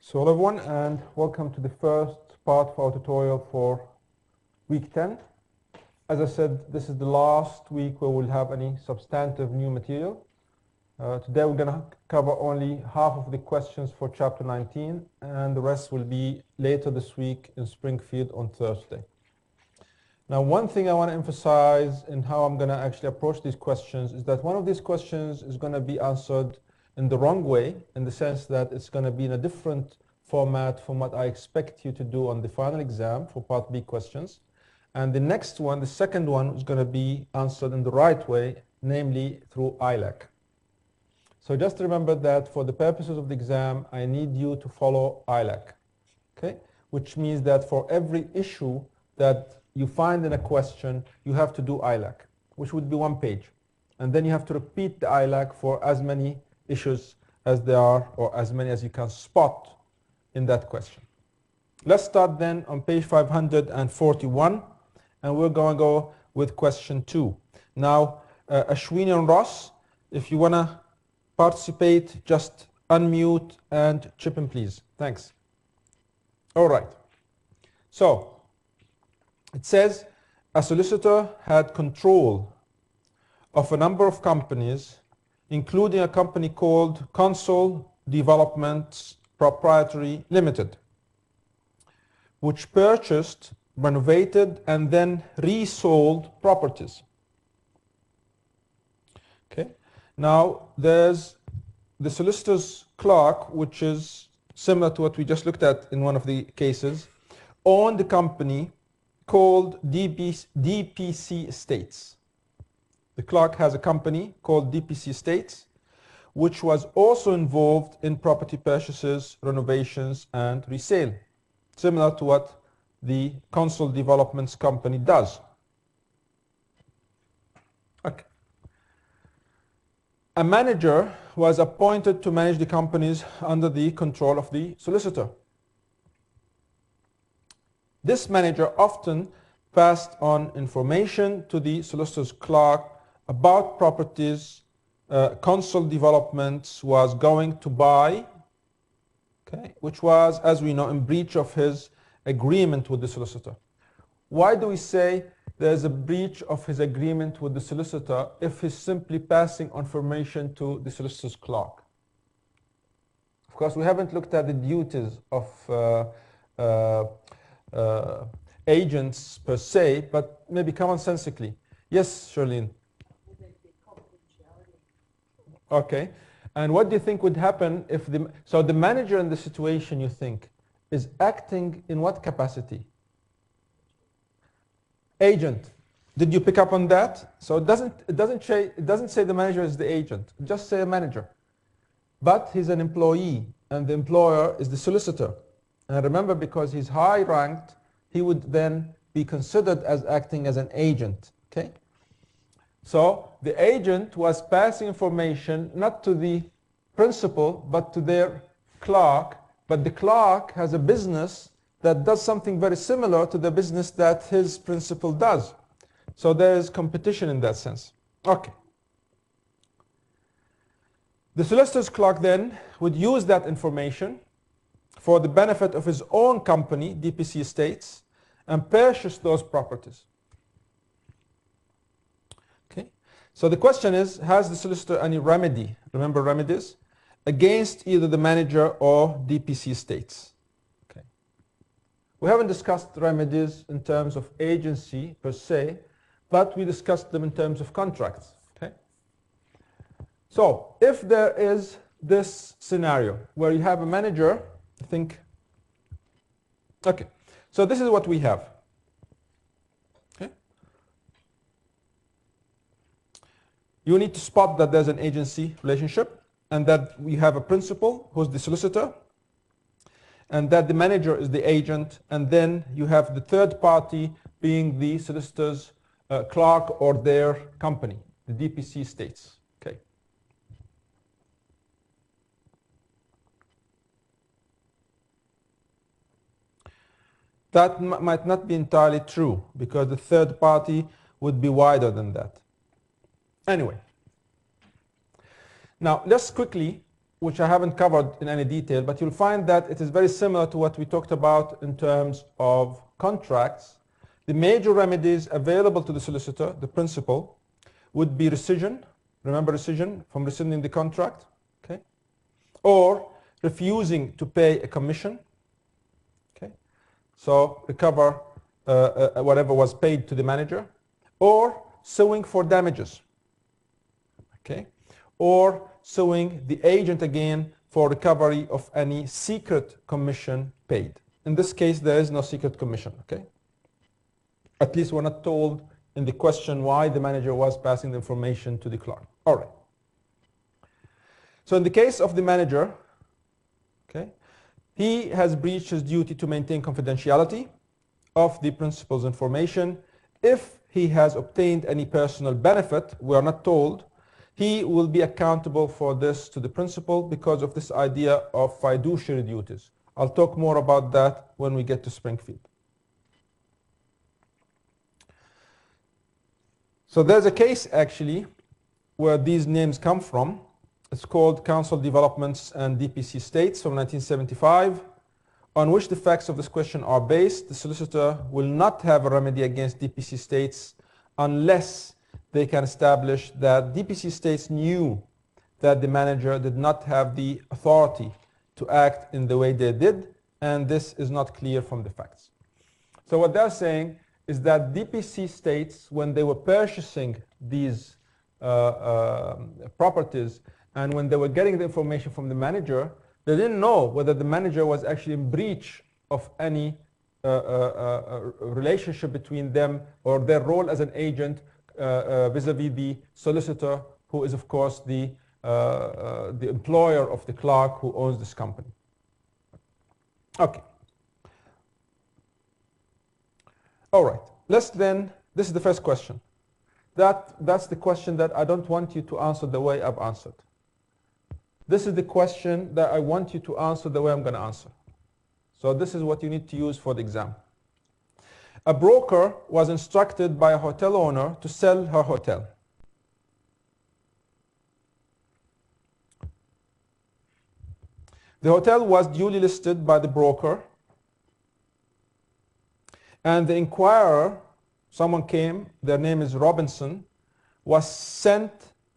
So hello everyone, and welcome to the first part of our tutorial for week 10. As I said, this is the last week where we'll have any substantive new material. Today we're going to cover only half of the questions for chapter 19, and the rest will be later this week in Springfield on Thursday. Now, one thing I want to emphasize in how I'm going to actually approach these questions is that one of these questions is going to be answered in the wrong way, in the sense that it's going to be in a different format from what I expect you to do on the final exam for part B questions. And the next one, the second one, is going to be answered in the right way, namely through ILAC. So just remember that for the purposes of the exam, I need you to follow ILAC, okay? Which means that for every issue that you find in a question, you have to do ILAC, which would be 1 page. And then you have to repeat the ILAC for as many issues as there are, or as many as you can spot in that question. Let's start then on page 541, and we're going to go with question 2. Now, Ashwini and Ross, if you want to participate, just unmute and chip in, please. Thanks. All right. So, it says, a solicitor had control of a number of companies, including a company called Console Developments Proprietary Limited, which purchased, renovated, and then resold properties. Okay. Now, there's the solicitor's clerk, which is similar to what we just looked at in one of the cases, owned the company called DPC Estates. The clerk has a company called DPC Estates, which was also involved in property purchases, renovations, and resale, similar to what the Console Developments company does. Okay. A manager was appointed to manage the companies under the control of the solicitor. This manager often passed on information to the solicitor's clerk about properties Console Developments was going to buy, okay, which was, as we know, in breach of his agreement with the solicitor. Why do we say there's a breach of his agreement with the solicitor if he's simply passing information to the solicitor's clerk? Of course, we haven't looked at the duties of agents per se, but maybe commonsensically. Yes, Charlene? Okay. And what do you think would happen if so the manager in the situation, you think, is acting in what capacity? Agent. Did you pick up on that? So it doesn't say the manager is the agent. Just say a manager. But he's an employee, and the employer is the solicitor. And remember, because he's high ranked, he would then be considered as acting as an agent. Okay? So the agent was passing information not to the principal, but to their clerk. But the clerk has a business that does something very similar to the business that his principal does. So there is competition in that sense. Okay. The solicitor's clerk then would use that information for the benefit of his own company, DPC Estates, and purchase those properties. Okay. So the question is, has the solicitor any remedy, remember remedies, against either the manager or DPC Estates? Okay. We haven't discussed remedies in terms of agency per se, but we discussed them in terms of contracts. Okay. So if there is this scenario where you have a manager, I think, okay, so this is what we have. Okay. You need to spot that there's an agency relationship, and that we have a principal who's the solicitor, and that the manager is the agent, and then you have the third party being the solicitor's clerk or their company, the DPC Estates. Okay. That might not be entirely true, because the third party would be wider than that. Anyway, now let's quickly which I haven't covered in any detail, but you'll find that it is very similar to what we talked about in terms of contracts. The major remedies available to the solicitor, the principal, would be rescission. Remember rescission, from rescinding the contract, okay? Or refusing to pay a commission, okay? So recover whatever was paid to the manager, or suing for damages, okay? Or suing the agent again for recovery of any secret commission paid. In this case, there is no secret commission, okay? At least we're not told in the question why the manager was passing the information to the clerk. All right. So in the case of the manager, okay, he has breached his duty to maintain confidentiality of the principal's information. If he has obtained any personal benefit, we are not told, he will be accountable for this to the principal because of this idea of fiduciary duties. I'll talk more about that when we get to Springfield. So there's a case actually where these names come from. It's called Council Developments and DPC States from 1975, on which the facts of this question are based. The solicitor will not have a remedy against DPC States unless they can establish that DPC States knew that the manager did not have the authority to act in the way they did, and this is not clear from the facts. So what they're saying is that DPC States, when they were purchasing these properties and when they were getting the information from the manager, they didn't know whether the manager was actually in breach of any relationship between them or their role as an agent vis-a-vis the solicitor, who is of course the employer of the clerk who owns this company. Okay. All right. Let's then, this is the first question. That's the question that I don't want you to answer the way I've answered. This is the question that I want you to answer the way I'm going to answer. So this is what you need to use for the exam. A broker was instructed by a hotel owner to sell her hotel. The hotel was duly listed by the broker, and the inquirer, someone came, their name is Robinson, was sent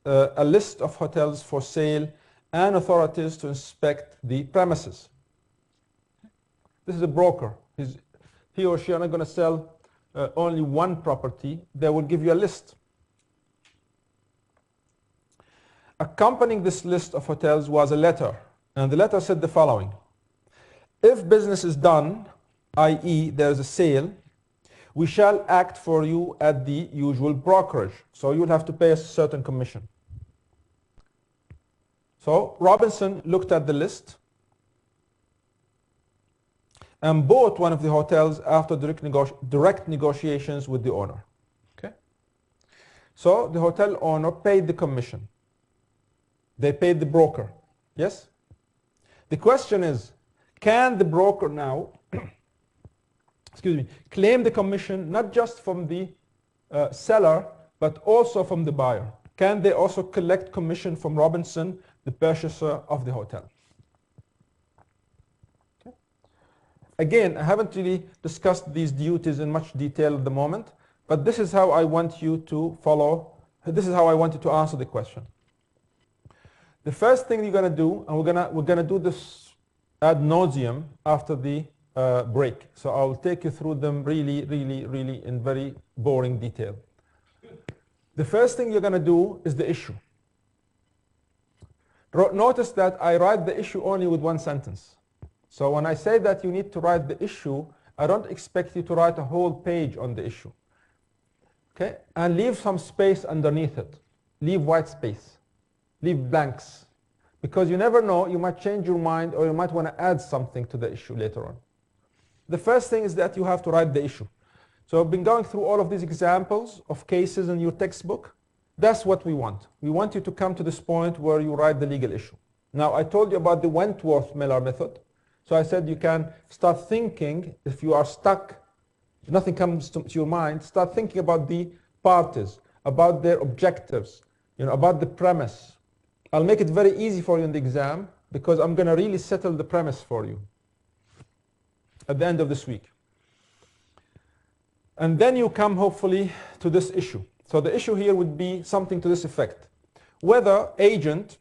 a list of hotels for sale and authorities to inspect the premises. This is a broker. He or she are not going to sell only one property. They will give you a list. Accompanying this list of hotels was a letter, and the letter said the following: if business is done, i.e. there is a sale, we shall act for you at the usual brokerage. So you'll have to pay a certain commission. So Robinson looked at the list and bought one of the hotels after direct negotiations with the owner. Okay? So the hotel owner paid the commission. They paid the broker. Yes? The question is, can the broker now claim the commission not just from the seller, but also from the buyer? Can they also collect commission from Robinson, the purchaser of the hotel? Okay. Again, I haven't really discussed these duties in much detail at the moment, but this is how I want you to follow. This is how I want you to answer the question. The first thing you're going to do, and we're gonna do this ad nauseum after the break. So I'll take you through them really in very boring detail. The first thing you're going to do is the issue. Notice that I write the issue only with one sentence. So when I say that you need to write the issue, I don't expect you to write a whole page on the issue. Okay? And leave some space underneath it. Leave white space. Leave blanks. Because you never know, you might change your mind or you might want to add something to the issue later on. The first thing is that you have to write the issue. So I've been going through all of these examples of cases in your textbook. That's what we want. We want you to come to this point where you write the legal issue. Now, I told you about the Wentworth-Miller method. So I said you can start thinking, if you are stuck, if nothing comes to your mind, start thinking about the parties, about their objectives, about the premise, I'll make it very easy for you in the exam because I'm going to really settle the premise for you at the end of this week. And then you come hopefully to this issue. So the issue here would be something to this effect. Whether agent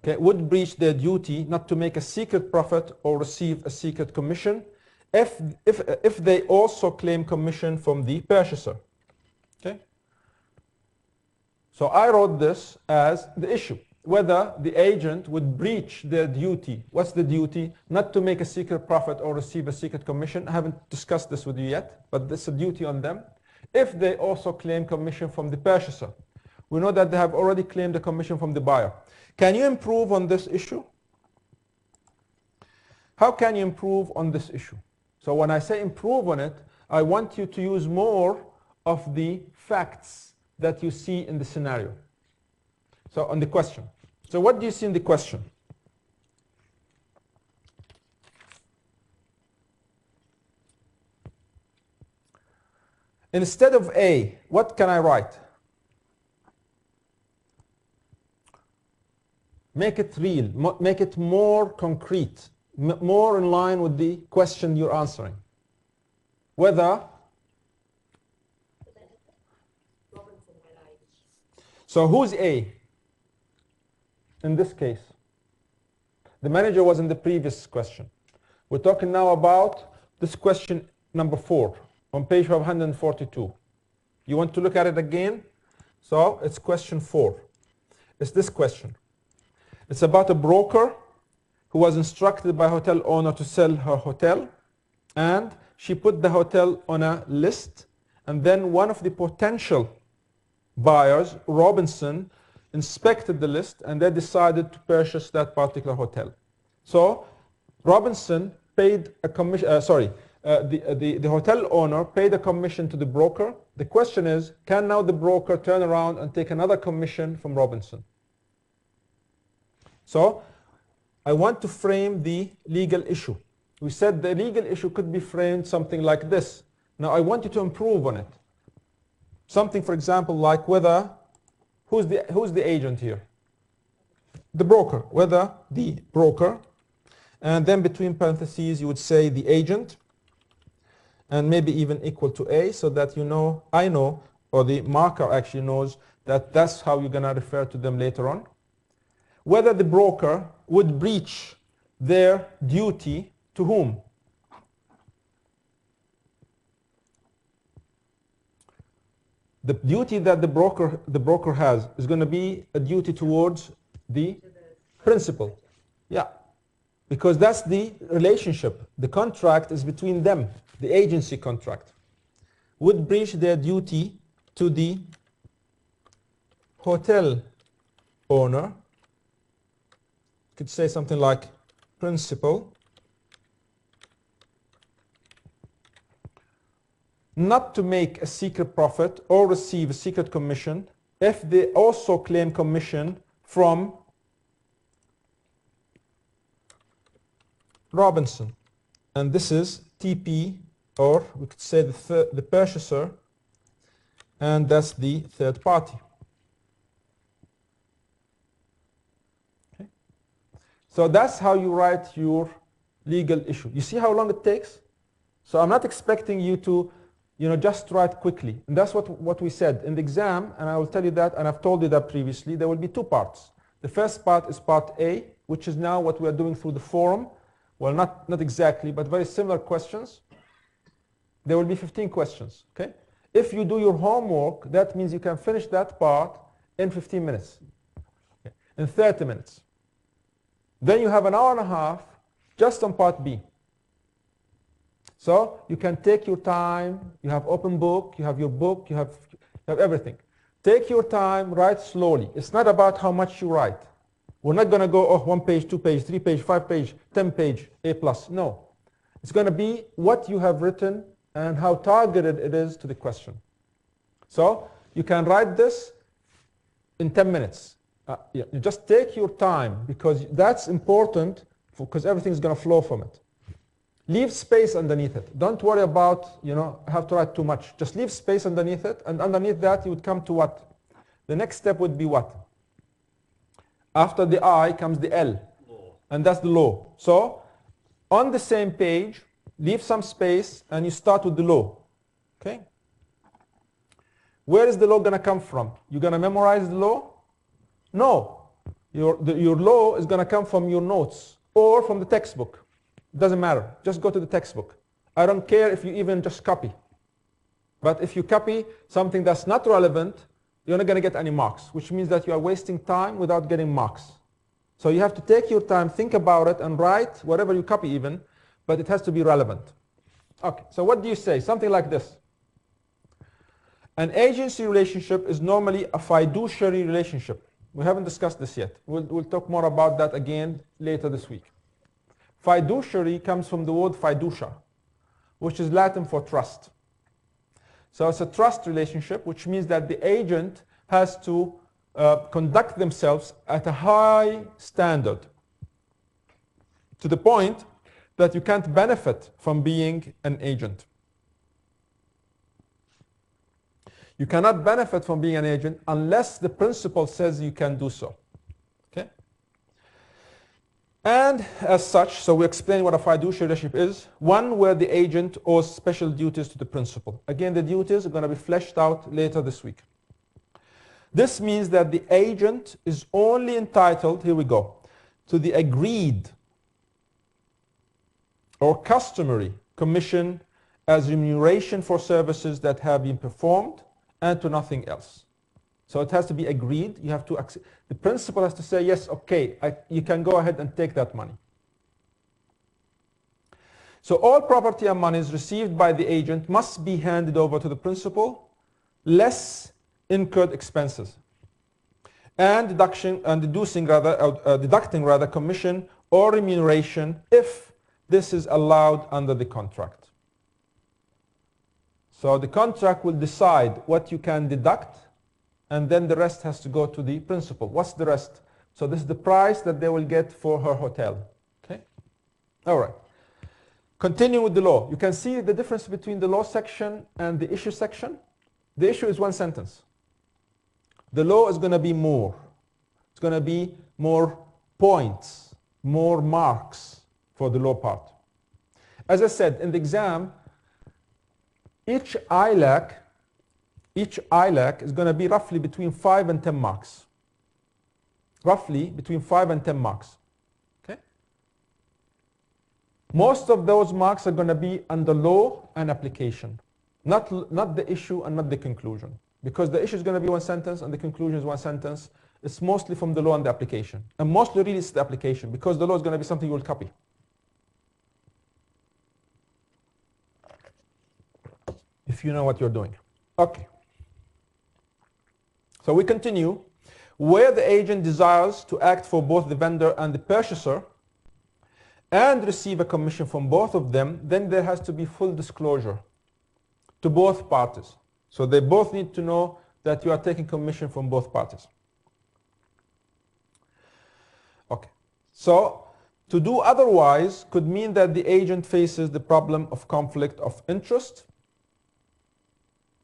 would breach their duty not to make a secret profit or receive a secret commission if they also claim commission from the purchaser. Okay? So I wrote this as the issue. Whether the agent would breach their duty. What's the duty? Not to make a secret profit or receive a secret commission. I haven't discussed this with you yet, but this is a duty on them. If they also claim commission from the purchaser. We know that they have already claimed the commission from the buyer. Can you improve on this issue? How can you improve on this issue? So when I say improve on it, I want you to use more of the facts that you see in the scenario. So on the question. So what do you see in the question? Instead of A, what can I write? Make it real, make it more concrete, more in line with the question you're answering. Whether, so who's A in this case? The manager was in the previous question. We're talking now about this question number 4 on page 542. You want to look at it again? So it's question 4. It's this question. It's about a broker who was instructed by hotel owner to sell her hotel, and she put the hotel on a list, and then one of the potential buyers, Robinson, inspected the list and they decided to purchase that particular hotel. So Robinson paid a commission, the hotel owner paid a commission to the broker. The question is, can now the broker turn around and take another commission from Robinson? So I want to frame the legal issue. We said the legal issue could be framed something like this. Now I want you to improve on it. Something, for example, like whether, who's the agent here? The broker. Whether the broker, and then between parentheses you would say the agent, and maybe even equal to A, so that you know, I know, or the marker actually knows that that's how you're going to refer to them later on. Whether the broker would breach their duty to whom? The duty that the broker has is going to be a duty towards the principal. Yeah, because that's the relationship. The contract is between them, the agency contract. Would breach their duty to the hotel owner. Could say something like principal, not to make a secret profit or receive a secret commission if they also claim commission from Robinson. And this is TP, or we could say the purchaser, and that's the third party. Okay. So that's how you write your legal issue. You see how long it takes? So I'm not expecting you to just write quickly. And that's what we said in the exam, and I will tell you that, and I've told you that previously. There will be 2 parts. The first part is part A, which is now what we are doing through the forum. Well, not exactly, but very similar questions. There will be 15 questions, okay? If you do your homework, that means you can finish that part in 15 minutes, okay, in 30 minutes. Then you have an hour and a half just on part B. So you can take your time, you have open book, you have your book, you have everything. Take your time, write slowly. It's not about how much you write. We're not going to go, 1 page, 2 page, 3 page, 5 page, 10 page, A+. No. It's going to be what you have written and how targeted it is to the question. So you can write this in 10 minutes. You just take your time, because that's important, because everything's going to flow from it. Leave space underneath it. Don't worry about, have to write too much. Just leave space underneath it, and underneath that you would come to what? The next step would be what? After the I comes the L. Law. And that's the law. So on the same page, leave some space and you start with the law. Okay? Where is the law going to come from? You're going to memorize the law? No. Your law is going to come from your notes or from the textbook. It doesn't matter. Just go to the textbook. I don't care if you even just copy. But if you copy something that's not relevant, you're not going to get any marks, which means that you are wasting time without getting marks. So you have to take your time, think about it, and write whatever you copy even, but it has to be relevant. Okay, so what do you say? Something like this. An agency relationship is normally a fiduciary relationship. We haven't discussed this yet. We'll talk more about that again later this week. Fiduciary comes from the word fiducia, which is Latin for trust. So it's a trust relationship, which means that the agent has to conduct themselves at a high standard, to the point that you can't benefit from being an agent. You cannot benefit from being an agent unless the principal says you can do so. Okay? And as such, so we explain what a fiduciary relationship is. One where the agent owes special duties to the principal. Again, the duties are going to be fleshed out later this week. This means that the agent is only entitled, here we go, to the agreed or customary commission as remuneration for services that have been performed, and to nothing else. So it has to be agreed. You have to accept. The principal has to say, yes, okay, you can go ahead and take that money. So all property and monies received by the agent must be handed over to the principal, less incurred expenses, and deducting commission or remuneration if this is allowed under the contract. So the contract will decide what you can deduct, and then the rest has to go to the principal. What's the rest? So this is the price that they will get for her hotel. Okay? All right. Continue with the law. You can see the difference between the law section and the issue section. The issue is one sentence. The law is going to be more. It's going to be more points, more marks for the law part. As I said, in the exam, each ILAC is going to be roughly between 5 and 10 marks. Roughly between 5 and 10 marks. Okay? Most of those marks are going to be under law and application. Not the issue and not the conclusion. Because the issue is going to be one sentence and the conclusion is one sentence. It's mostly from the law and the application. And mostly really it's the application, because the law is going to be something you will copy. If you know what you're doing. Okay. So we continue. Where the agent desires to act for both the vendor and the purchaser and receive a commission from both of them, then there has to be full disclosure to both parties. So they both need to know that you are taking commission from both parties. Okay. So to do otherwise could mean that the agent faces the problem of conflict of interest.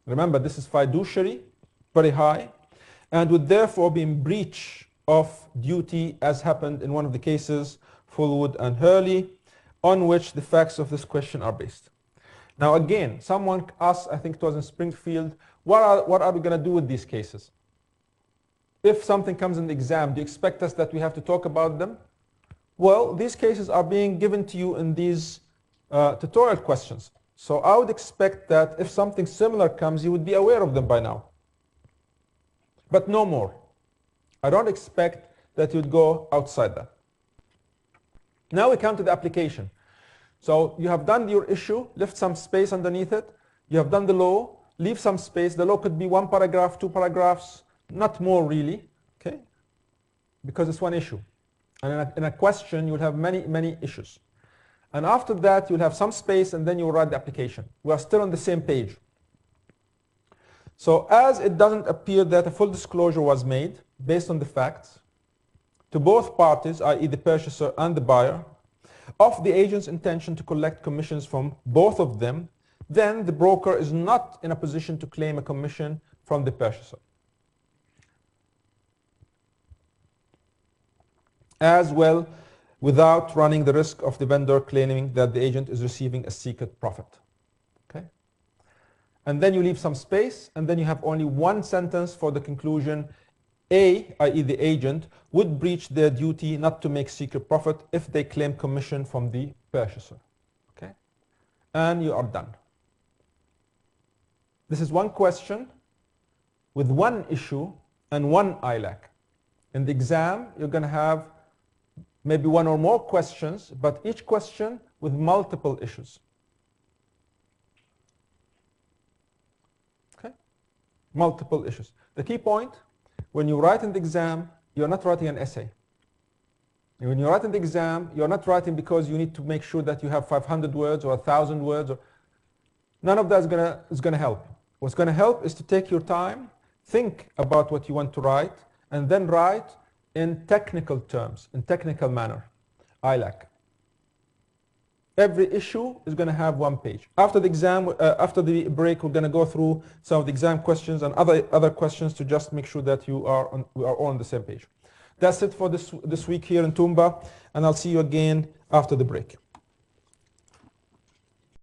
Remember, this is fiduciary, very high, and would therefore be in breach of duty, as happened in one of the cases, Fullwood and Hurley, on which the facts of this question are based. Now again, someone asked, I think it was in Springfield, what are we going to do with these cases? If something comes in the exam, do you expect us that we have to talk about them? Well, these cases are being given to you in these tutorial questions. So I would expect that if something similar comes, you would be aware of them by now. But no more. I don't expect that you'd go outside that. Now we come to the application. So you have done your issue, left some space underneath it. You have done the law, leave some space. The law could be 1 paragraph, 2 paragraphs, not more really, okay? Because it's one issue. And in a question, you'll have many, many issues. And after that, you'll have some space, and then you'll write the application. We are still on the same page. So as it doesn't appear that a full disclosure was made, based on the facts, to both parties, i.e. the purchaser and the buyer, of the agent's intention to collect commissions from both of them, then the broker is not in a position to claim a commission from the purchaser. as well, without running the risk of the vendor claiming that the agent is receiving a secret profit. Okay? And then you leave some space, and then you have only one sentence for the conclusion. A, i.e. the agent, would breach their duty not to make secret profit if they claim commission from the purchaser. Okay? And you are done. This is one question with one issue and one ILAC. In the exam, you're going to have maybe one or more questions, but each question with multiple issues. Okay? Multiple issues. The key point, when you write in the exam, you're not writing an essay. And when you write in the exam, you're not writing because you need to make sure that you have 500 words or 1,000 words. None of that is going to help. What's going to help is to take your time, think about what you want to write, and then write in technical terms, in technical manner. ILAC. Every issue is going to have one page. After the exam, after the break, we're going to go through some of the exam questions and other questions to just make sure that we are all on the same page. That's it for this week here in Toomba, and I'll see you again after the break.